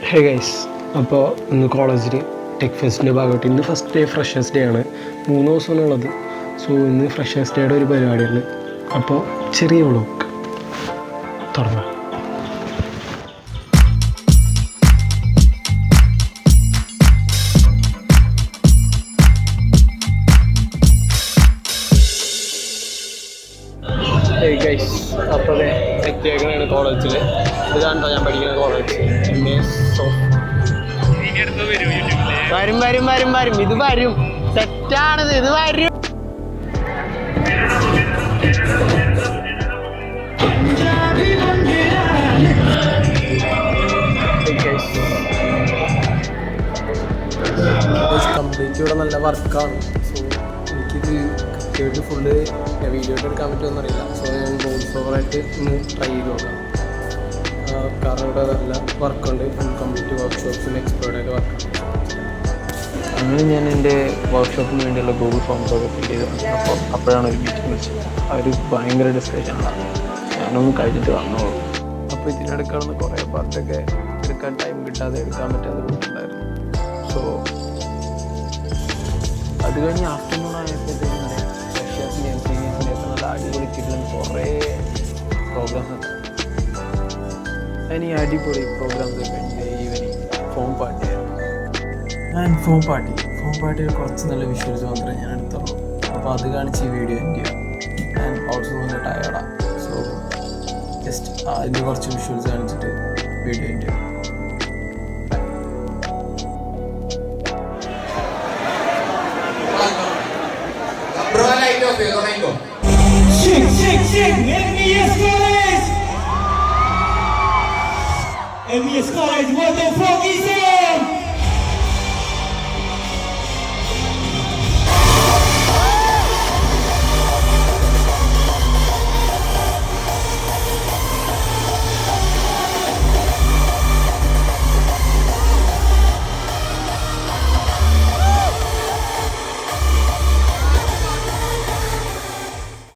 Hey guys, അപ്പോൾ ഇന്ന് കോളേജിൽ ടെക് ഫെസ്റ്റിൻ്റെ ഭാഗമായിട്ട് ഇന്ന് ഫസ്റ്റ് ഡേ ഫ്രഷേഴ്സ് ഡേ ആണ്. 3 ദിവസമാണുള്ളത്. സോ ഇന്ന് ഫ്രഷേഴ്സ് ഡേയുടെ ഒരു പരിപാടിയുണ്ട്. അപ്പോൾ ചെറിയ വ്ളോഗ് തുടങ്ങാം. ഗൈസ്, അപ്പോൾ എത്തിയേക്കണാണ് കോളേജിൽ. ഇതാണ്ടോ ഞാൻ പഠിക്കുന്ന കോളേജ്. വരും ഇത് വരും, സെറ്റാണിത്, ഇത് വരും. കംപ്ലീറ്റ് ഇവിടെ നല്ല വർക്കാണ്. സോ എനിക്കിത് കൃത്യമായിട്ട് ഫുള്ള് വീഡിയോ എടുക്കാൻ പറ്റുമെന്നറിയില്ല. സോ ഞാൻ വോയിസ് ഓവറായിട്ട് ഒന്ന് ട്രൈ ചെയ്ത് നോക്കാം. കാരണം ഇവിടെ നല്ല വർക്കുണ്ട്, ഫുൾ കംപ്ലീറ്റ് വർക്ക്ഷോപ്സിന് എക്സ്പേർട്ടായിട്ട് വർക്കുണ്ട്. അങ്ങനെ ഞാൻ എൻ്റെ വർക്ക്ഷോപ്പിന് വേണ്ടിയുള്ള ഗൂഗിൾ ഫോംസൊക്കെ ഫിൽ ചെയ്തിട്ടുണ്ട്. അപ്പോഴാണ് ഒരു മീറ്റിംഗ് വിളിച്ചത്. അവർ ഭയങ്കര ഡിസ്കഷനാണ്. ഞാനൊന്നും കഴിഞ്ഞിട്ട് വന്നോളൂ. അപ്പോൾ ഇതിനെടുക്കാണെന്ന് കുറേ പാർട്ടൊക്കെ എടുക്കാൻ ടൈം കിട്ടാതെ എടുക്കാൻ പറ്റാതെ പോയിട്ടുണ്ടായിരുന്നു. സോ അത് കഴിഞ്ഞ് ആഫ്റ്റർനൂൺ ആയപ്പോഴത്തേക്കും ഫ്രഷേഴ്സിൻ്റെ സീനിയേഴ്സിൻ്റെ ഒക്കെ നല്ല അടിപൊളി കിട്ടുന്ന കുറേ പ്രോഗ്രാംസ് ഒക്കെ. അതിന് അടിപൊളി പ്രോഗ്രാംസ് ഒക്കെ evening form party and form പാർട്ടിയിൽ കുറച്ച് നല്ല വിഷ്വൽസ് മാത്രമേ ഞാൻ എടുത്തുള്ളൂ. അപ്പോൾ അത് കാണിച്ച് ഈ വീഡിയോ എൻ്റെ ആൻഡ് ഓൾസോ നല്ല ടയർഡാണ്. സോ ജസ്റ്റ് അതിൻ്റെ കുറച്ച് വിഷ്വൽസ് കാണിച്ചിട്ട് വീഡിയോ എൻ്റെ MES College, what the fuck is that?